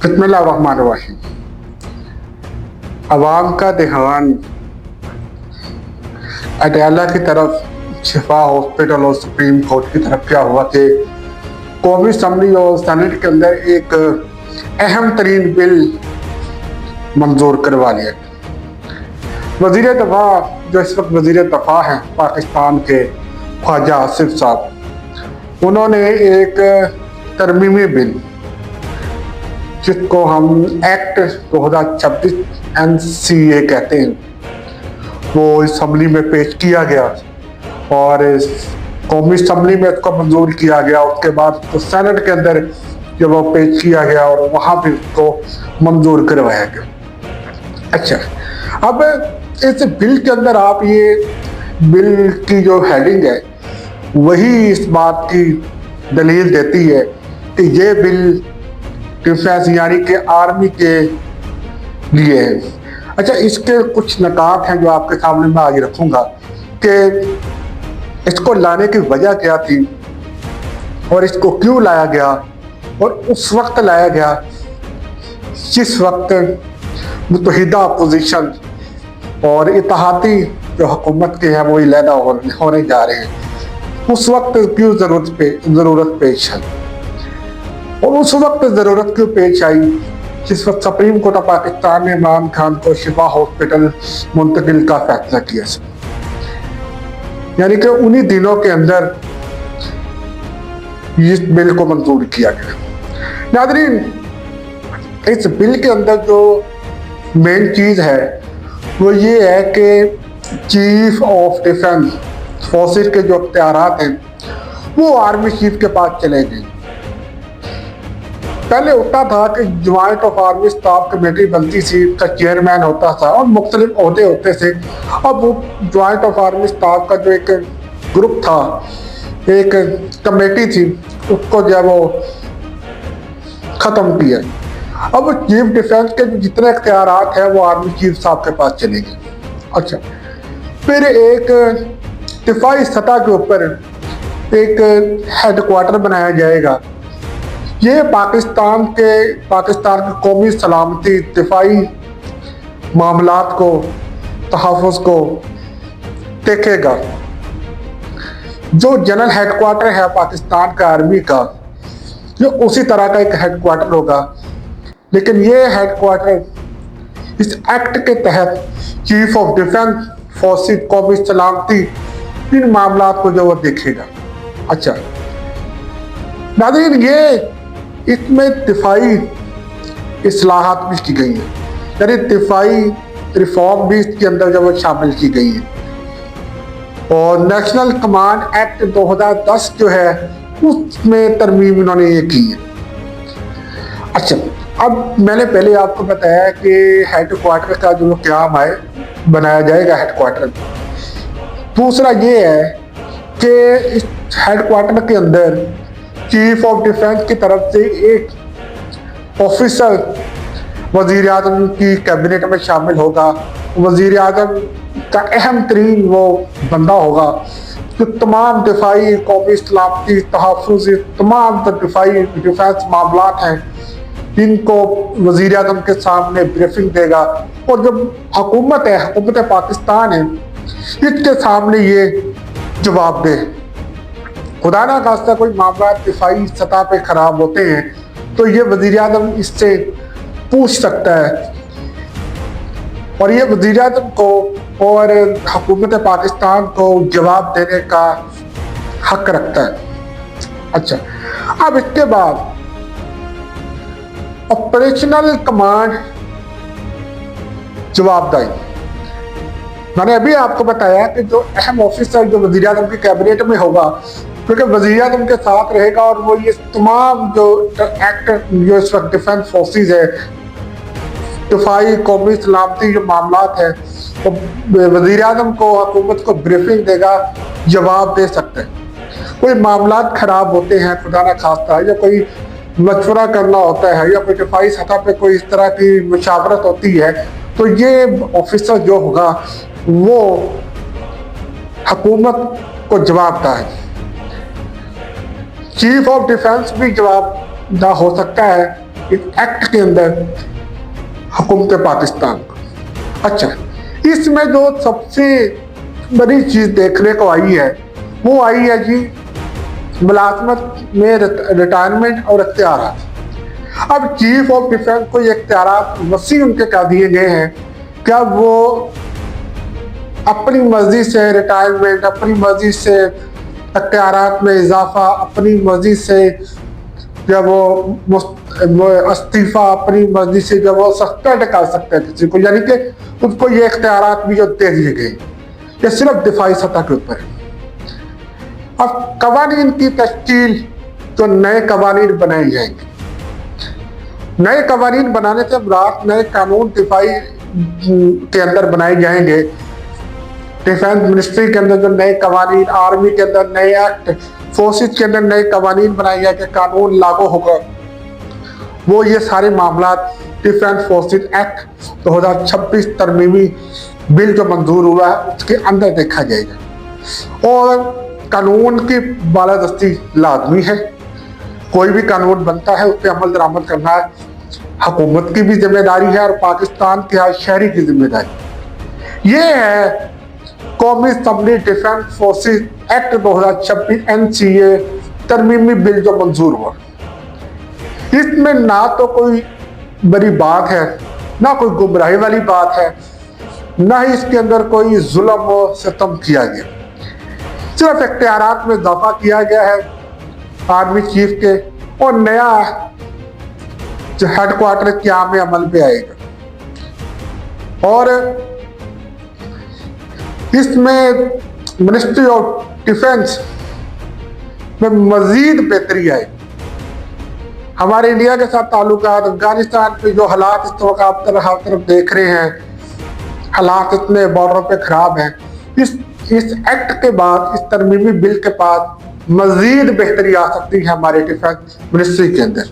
बिस्मिल्लाहिर्रहमानिर्रहीम। अवाम का ध्यान अटाला की तरफ शिफा हॉस्पिटल और सुप्रीम कोर्ट की तरफ क्या हुआ कि कौमी असम्बली और सेनेट के अंदर एक अहम तरीन बिल मंजूर करवा लिया। वजीर दफा जो इस वक्त वजीर दफा हैं पाकिस्तान के ख्वाजा आसिफ साहब, उन्होंने एक तरमीमी बिल जिसको हम एक्ट 2026 NCA कहते हैं, वो असम्बली में पेश किया गया और इस कौमी असम्बली में इसको मंजूर किया गया। उसके बाद तो सेनेट के अंदर जब वो पेश किया गया और वहाँ भी उसको मंजूर करवाया गया। अच्छा, अब इस बिल के अंदर आप ये बिल की जो हेडिंग है वही इस बात की दलील देती है कि ये बिल डिफेंस यानी कि आर्मी के लिए है। अच्छा, इसके कुछ नकात हैं जो आपके सामने मैं आज रखूंगा कि इसको लाने की वजह क्या थी और इसको क्यों लाया गया और उस वक्त लाया गया जिस वक्त मुत्तहिदा अपोजिशन और इत्तेहादी जो हुकूमत के हैं वो अलहदा होने जा रहे हैं। उस वक्त क्यों ज़रूरत पेश है और उस वक्त ज़रूरत क्यों पेश आई जिस वक्त सुप्रीम कोर्ट ऑफ पाकिस्तान ने इमरान खान को शिफा हॉस्पिटल मुंतकिल का फैसला किया, यानी कि उन्हीं दिनों के अंदर इस बिल को मंजूर किया गया। नाज़रीन, इस बिल के अंदर जो मेन चीज़ है वो ये है कि चीफ ऑफ डिफेंस फोर्सेस के जो इख्तियारात हैं वो आर्मी चीफ के पास चले गए। पहले होता था कि joint of army staff committee बनती थी, का चेयरमैन होता था और मुख्तलिफ ओहदे होते थे। अब वो ज्वाइंट ऑफ आर्मी स्टाफ का जो एक ग्रुप था, एक कमेटी थी, उसको जो है वो ख़त्म किया। अब चीफ डिफेंस के जितने इख्तियारात हैं वो आर्मी चीफ साहब के पास चले गए। अच्छा, फिर एक दिफाई सतह के ऊपर एक हेडक्वार्टर बनाया जाएगा। ये पाकिस्तान की कौमी सलामती, दिफाई मामलात को, तहफ़्फ़ुज़ को देखेगा। जो जनरल हेडक्वार्टर है पाकिस्तान का आर्मी का, ये उसी तरह का एक हेडक्वार्टर होगा, लेकिन ये हेडक्वार्टर इस एक्ट के तहत चीफ ऑफ डिफेंस फोर्सेस कौमी सलामती इन मामलात को जो वो देखेगा। अच्छा नाज़रीन, ये इसमें दिफाई इस्लाहात भी की गई है, यानी दिफाई रिफॉर्म भी इसके अंदर जो वो शामिल की गई है। और नेशनल कमांड एक्ट 2010 जो है उसमें तरमीम इन्होंने ये की है। अच्छा, अब मैंने पहले आपको बताया कि हेडक्वार्टर का जो क़याम है बनाया जाएगा हेडक्वार्टर। दूसरा ये है कि इस हेडक्वार्टर के अंदर चीफ ऑफ डिफेंस की तरफ से एक ऑफिसर वज़ीर आज़म की कैबिनेट में शामिल होगा। वज़ीर आज़म का अहम तरीन वो बंदा होगा जो तमाम दिफाई कौमी सलामती, तहफ़्फ़ुज़, तमाम दिफाई डिफेंस मामलात हैं इनको वज़ीर आज़म के सामने ब्रीफिंग देगा। और जब हुकूमत है, हुकूमत पाकिस्तान है, इसके सामने ये जवाब दे। खुदा ना खास्ता कोई मामला दिफाई सतह पे ख़राब होते हैं तो ये वज़ीर आज़म इससे पूछ सकता है और ये वज़ीर आज़म को और हुकूमत पाकिस्तान को जवाब देने का हक रखता है। अच्छा, अब इसके बाद ऑपरेशनल कमांड जवाबदारी, मैंने अभी आपको बताया कि जो अहम ऑफिसर जो वज़ीर आज़म की कैबिनेट में होगा, क्योंकि वज़ीर आज़म के साथ रहेगा और वो ये तमाम जो एक्ट जो इस वक्त डिफेंस फोर्सेस है, दिफाई कौमी सलामती जो मामलात है, तो वज़ीर आज़म को हुकूमत को ब्रीफिंग देगा, जवाब दे सकते हैं। कोई मामलात ख़राब होते हैं खुदा ना खास्ता, या कोई मशवरा करना होता है या कोई दिफाई सतह पे कोई इस तरह की मुशावरत होती है, तो ये ऑफिसर जो होगा वो हुकूमत को जवाबदा है। चीफ ऑफ डिफेंस भी जवाबदा हो सकता है इस एक्ट के अंदर हुकूमत पाकिस्तान को। अच्छा, इसमें जो सबसे बड़ी चीज देखने को आई है वो आई है जी मुलाजमत में रिटायरमेंट और इख्तियारात। अब चीफ ऑफ डिफेंस को ये इख्तियारात वसी उनके क्या दिए गए हैं, क्या वो अपनी मर्जी से रिटायरमेंट, अपनी मर्जी से इख्तियारात में इजाफा, अपनी मर्जी से जब वो इस्तीफा, अपनी मर्जी से जब वो सस्पेंड कर सकते हैं किसी को, यानी कि उनको ये इख्तियारात भी जो दे दिए गए, ये सिर्फ दिफाई सतह के ऊपर है। अब कवानीन की तश्कील, तो नए कवानीन बनाए जाएंगे। नए कवानीन बनाने से मुराद नए कानून दिफाई के अंदर बनाए जाएंगे। डिफेंस मिनिस्ट्री के अंदर जो नए कवानीन, आर्मी के अंदर नए एक्ट, फोर्सेस के अंदर नए कवानीन बनाए जाएंगे, कानून लागू होगा। वो ये सारे मामला डिफेंस फोर्सेस एक्ट 2026 तरमीमी बिल जो मंजूर हुआ है उसके अंदर देखा जाएगा। और कानून की बालादस्ती लाजमी है। कोई भी कानून बनता है उस पर अमल दरामद करना हुकूमत की भी जिम्मेदारी है और पाकिस्तान के हर शहरी की जिम्मेदारी। ये है कौमी assembly defence forces act 2026 NCA तरमीमी बिल जो मंजूर हुआ। इसमें ना तो कोई बड़ी बात है, ना कोई गुमराही वाली बात है, ना ही इसके अंदर कोई जुल्म व सितम किया गया। सिर्फ इख्तियारात में इजाफा किया गया है आर्मी चीफ के, और नया जो हेडक्वार्टर क्या में अमल पे आएगा। और इसमें मिनिस्ट्री ऑफ डिफेंस में मजीद बेहतरी आई। हमारे इंडिया के साथ ताल्लुकात, अफगानिस्तान पे जो हालात इस वक्त आप तरफ देख रहे हैं, हालात इतने बॉर्डर पे खराब हैं। इस एक्ट के बाद, इस तरमीमी बिल के बाद मजीद बेहतरी आ सकती है हमारे डिफेंस मिनिस्ट्री के अंदर।